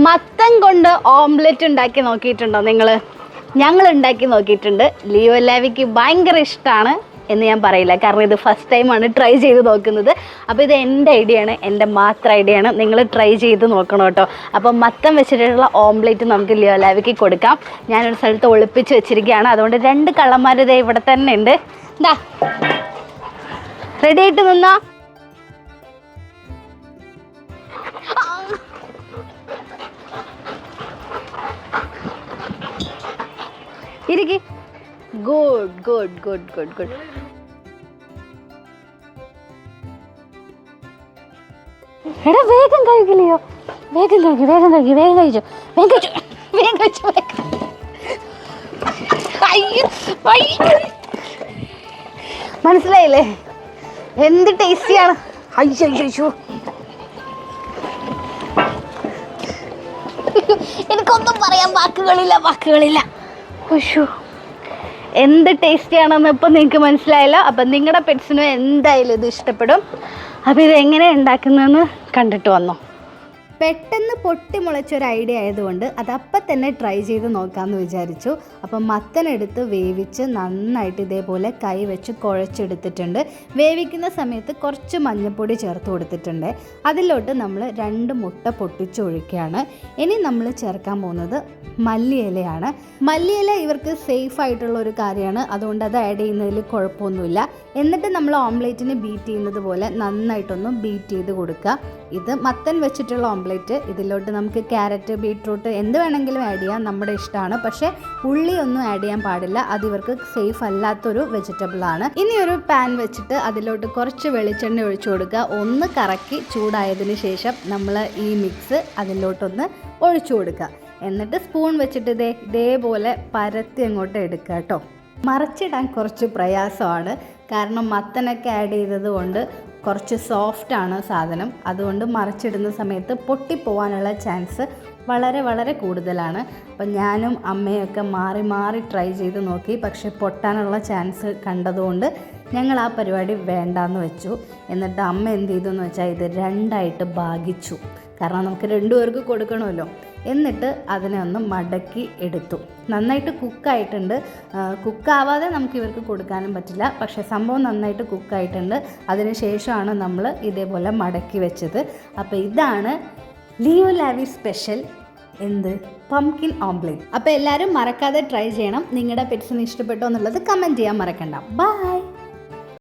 മത്തൻ കൊണ്ട് ഓംലെറ്റ് ഉണ്ടാക്കി നോക്കിയിട്ടുണ്ടോ നിങ്ങൾ? ഞങ്ങൾ ഉണ്ടാക്കി നോക്കിയിട്ടുണ്ട്. ലിയോ ലാവിക്ക് ഭയങ്കര ഇഷ്ടമാണ് എന്ന് ഞാൻ പറയില്ല, കാരണം ഇത് ഫസ്റ്റ് ടൈമാണ് ട്രൈ ചെയ്ത് നോക്കുന്നത്. അപ്പോൾ ഇത് എൻ്റെ ഐഡിയ ആണ്, എൻ്റെ മാത്രം ഐഡിയ ആണ്. നിങ്ങൾ ട്രൈ ചെയ്ത് നോക്കണം കേട്ടോ. അപ്പോൾ മത്തൻ വെച്ചിട്ടുള്ള ഓംലെറ്റ് നമുക്ക് ലിയോ ലാവിക്ക് കൊടുക്കാം. ഞാനൊരു സ്ഥലത്ത് ഒളിപ്പിച്ച് വെച്ചിരിക്കുകയാണ്, അതുകൊണ്ട് 2 കള്ളന്മാർ ഇതേ ഇവിടെ തന്നെ ഉണ്ട്. എന്താ റെഡി ആയിട്ട് നിന്നാ? ഇരിക്ക്. Good good good good good. എടാ വേഗം കഴിക്കില്ലയോ? വേഗം കഴിക്കും, വേഗം കഴിക്കും, വേഗം കഴിച്ചു, വേഗം കഴിച്ചു, വേഗം കഴിച്ചു, വേഗം. മനസ്സിലായില്ലേ എന്ത് ടേസ്റ്റിയാണ്? അയ്യോ എനിക്കൊന്നും പറയാൻ വാക്കുകളില്ല. ഉഷു എന്ത് ടേസ്റ്റിയാണെന്ന് ഇപ്പം നിങ്ങൾക്ക് മനസ്സിലായല്ലോ. അപ്പം നിങ്ങളുടെ പെറ്റ്സിനും എന്തായാലും ഇത് ഇഷ്ടപ്പെടും. അപ്പോൾ ഇത് എങ്ങനെ ഉണ്ടാക്കുന്നതെന്ന് കണ്ടിട്ട് വന്നോ. പെട്ടെന്ന് പൊട്ടിമുളച്ചൊരു ഐഡിയ ആയതുകൊണ്ട് അതപ്പം തന്നെ ട്രൈ ചെയ്ത് നോക്കാമെന്ന് വിചാരിച്ചു. അപ്പം മത്തനെടുത്ത് വേവിച്ച് നന്നായിട്ട് ഇതേപോലെ കൈ വെച്ച് കുഴച്ചെടുത്തിട്ടുണ്ട്. വേവിക്കുന്ന സമയത്ത് കുറച്ച് മഞ്ഞൾപ്പൊടി ചേർത്ത് കൊടുത്തിട്ടുണ്ട്. അതിലോട്ട് നമ്മൾ 2 മുട്ട പൊട്ടിച്ചൊഴിക്കുകയാണ്. ഇനി നമ്മൾ ചേർക്കാൻ പോകുന്നത് മല്ലിയിലയാണ്. മല്ലിയില ഇവർക്ക് സേഫ് ആയിട്ടുള്ള ഒരു കാര്യമാണ്, അതുകൊണ്ട് അത് ആഡ് ചെയ്യുന്നതിൽ കുഴപ്പമൊന്നുമില്ല. എന്നിട്ട് നമ്മൾ ഓംലേറ്റിന് ബീറ്റ് ചെയ്യുന്നത് പോലെ നന്നായിട്ടൊന്ന് ബീറ്റ് ചെയ്ത് കൊടുക്കുക. ഇത് മത്തൻ വെച്ചിട്ടുള്ള ഓംലേറ്റ്. ഇതിലോട്ട് നമുക്ക് ക്യാരറ്റ്, ബീട്രൂട്ട് എന്ത് വേണമെങ്കിലും ആഡ് ചെയ്യാം, നമ്മുടെ ഇഷ്ടമാണ്. പക്ഷേ ഉള്ളി ഒന്നും ആഡ് ചെയ്യാൻ പാടില്ല, അത് ഇവർക്ക് സേഫ് അല്ലാത്തൊരു വെജിറ്റബിളാണ്. ഇനി ഒരു പാൻ വെച്ചിട്ട് അതിലോട്ട് കുറച്ച് വെളിച്ചെണ്ണ ഒഴിച്ചു കൊടുക്കുക. ഒന്ന് കറക്കി ചൂടായതിന് ശേഷം നമ്മൾ ഈ മിക്സ് അതിലോട്ടൊന്ന് ഒഴിച്ചു കൊടുക്കുക. എന്നിട്ട് സ്പൂൺ വെച്ചിട്ട് ഇതേപോലെ പരത്തി അങ്ങോട്ട് എടുക്കുക കേട്ടോ. മറിച്ചിടാൻ കുറച്ച് പ്രയാസമാണ്, കാരണം മത്തനൊക്കെ ആഡ് ചെയ്തത് കൊണ്ട് കുറച്ച് സോഫ്റ്റാണ് സാധനം. അതുകൊണ്ട് മറിച്ചിടുന്ന സമയത്ത് പൊട്ടിപ്പോവാനുള്ള ചാൻസ് വളരെ കൂടുതലാണ്. അപ്പം ഞാനും അമ്മയൊക്കെ മാറി ട്രൈ ചെയ്ത് നോക്കി, പക്ഷേ പൊട്ടാനുള്ള ചാൻസ് കണ്ടതുകൊണ്ട് ഞങ്ങൾ ആ പരിപാടി വേണ്ടാന്ന് വെച്ചു. എന്നിട്ട് അമ്മ എന്ത് ചെയ്തെന്ന് വെച്ചാൽ ഇത് 2ആയിട്ട് ഭാഗിച്ചു, കാരണം നമുക്ക് 2 പേർക്ക് കൊടുക്കണമല്ലോ. എന്നിട്ട് അതിനെ ഒന്ന് മടക്കി എടുത്തു. നന്നായിട്ട് കുക്കായിട്ടുണ്ട്. കുക്കാവാതെ നമുക്ക് ഇവർക്ക് കൊടുക്കാനും പറ്റില്ല, പക്ഷേ സംഭവം നന്നായിട്ട് കുക്കായിട്ടുണ്ട്. അതിന് ശേഷമാണ് നമ്മൾ ഇതേപോലെ മടക്കി വെച്ചത്. അപ്പോൾ ഇതാണ് ലിയോ ലാവി സ്പെഷ്യൽ പംകിൻ ഓംലെറ്റ്. അപ്പോൾ എല്ലാവരും മറക്കാതെ ട്രൈ ചെയ്യണം. നിങ്ങളുടെ പെറ്റ്സിന് ഇഷ്ടപ്പെട്ടോ എന്നുള്ളത് കമൻറ്റ് ചെയ്യാൻ മറക്കണ്ട. ബൈ.